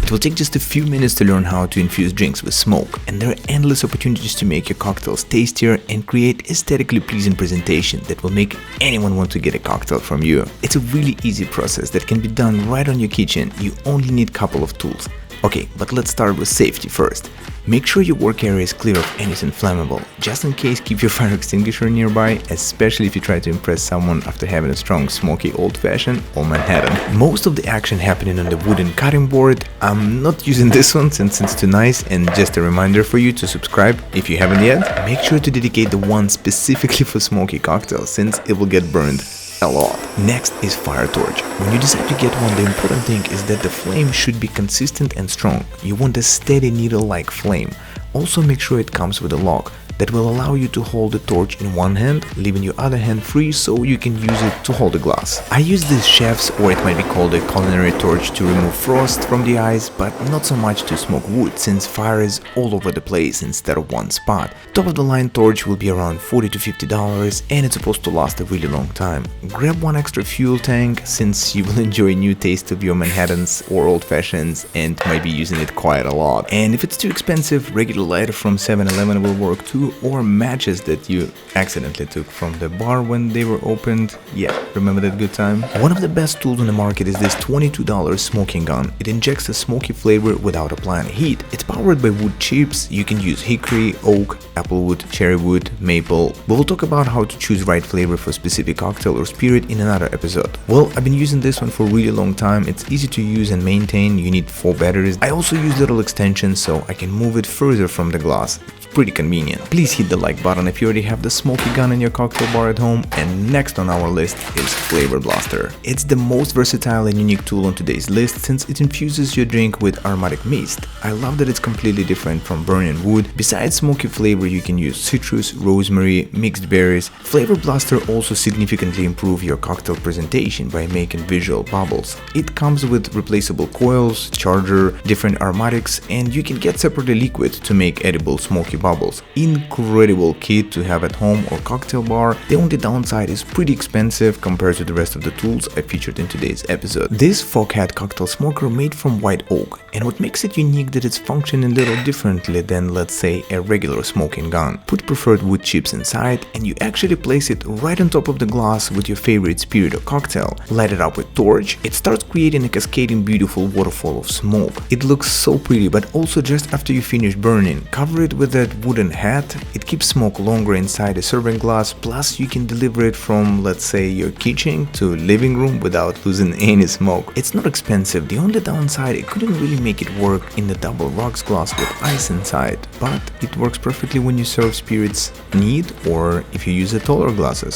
It will take just a few minutes to learn how to infuse drinks with smoke, and there are endless opportunities to make your cocktails tastier and create aesthetically pleasing presentation that will make anyone want to get a cocktail from you. It's a really easy process that can be done right on your kitchen. You only need a couple of tools. Okay, but let's start with safety first. Make sure your work area is clear of anything flammable. Just in case, keep your fire extinguisher nearby, especially if you try to impress someone after having a strong smoky old-fashioned or Manhattan. Most of the action happening on the wooden cutting board. I'm not using this one since it's too nice, and just a reminder for you to subscribe if you haven't yet. Make sure to dedicate the one specifically for smoky cocktails since it will get burned a lot. Next is fire torch. When you decide to get one, the important thing is that the flame should be consistent and strong. You want a steady needle-like flame. Also make sure it comes with a lock that will allow you to hold the torch in one hand, leaving your other hand free so you can use it to hold a glass. I use this chef's, or it might be called a culinary torch, to remove frost from the eyes, but not so much to smoke wood, since fire is all over the place instead of one spot. Top of the line torch will be around $40 to $50 and it's supposed to last a really long time. Grab one extra fuel tank since you will enjoy a new taste of your Manhattans or old fashions and might be using it quite a lot. And if it's too expensive, regular lighter from 7-Eleven will work too, or matches that you accidentally took from the bar when they were opened. Yeah, remember that good time? One of the best tools on the market is this $22 smoking gun. It injects a smoky flavor without applying heat. It's powered by wood chips. You can use hickory, oak, applewood, cherrywood, maple. We will talk about how to choose right flavor for specific cocktail or spirit in another episode. Well, I've been using this one for a really long time. It's easy to use and maintain. You need 4 batteries. I also use little extensions so I can move it further from the glass. Pretty convenient. Please hit the like button if you already have the smoky gun in your cocktail bar at home. And next on our list is Flavor Blaster. It's the most versatile and unique tool on today's list since it infuses your drink with aromatic mist. I love that it's completely different from burning wood. Besides smoky flavor, you can use citrus, rosemary, mixed berries. Flavor Blaster also significantly improves your cocktail presentation by making visual bubbles. It comes with replaceable coils, charger, different aromatics, and you can get separately liquid to make edible smoky bubbles. Incredible kit to have at home or cocktail bar. The only downside is pretty expensive compared to the rest of the tools I featured in today's episode. This Foghat cocktail smoker made from white oak, and what makes it unique that it's functioning a little differently than, let's say, a regular smoking gun. Put preferred wood chips inside and you actually place it right on top of the glass with your favorite spirit or cocktail. Light it up with torch. It starts creating a cascading beautiful waterfall of smoke. It looks so pretty, but also just after you finish burning, cover it with that wooden hat. It keeps smoke longer inside a serving glass, plus you can deliver it from, let's say, your kitchen to living room without losing any smoke. It's not expensive. The only downside, it couldn't really make it work in the double rocks glass with ice inside, but it works perfectly when you serve spirits neat or if you use the taller glasses.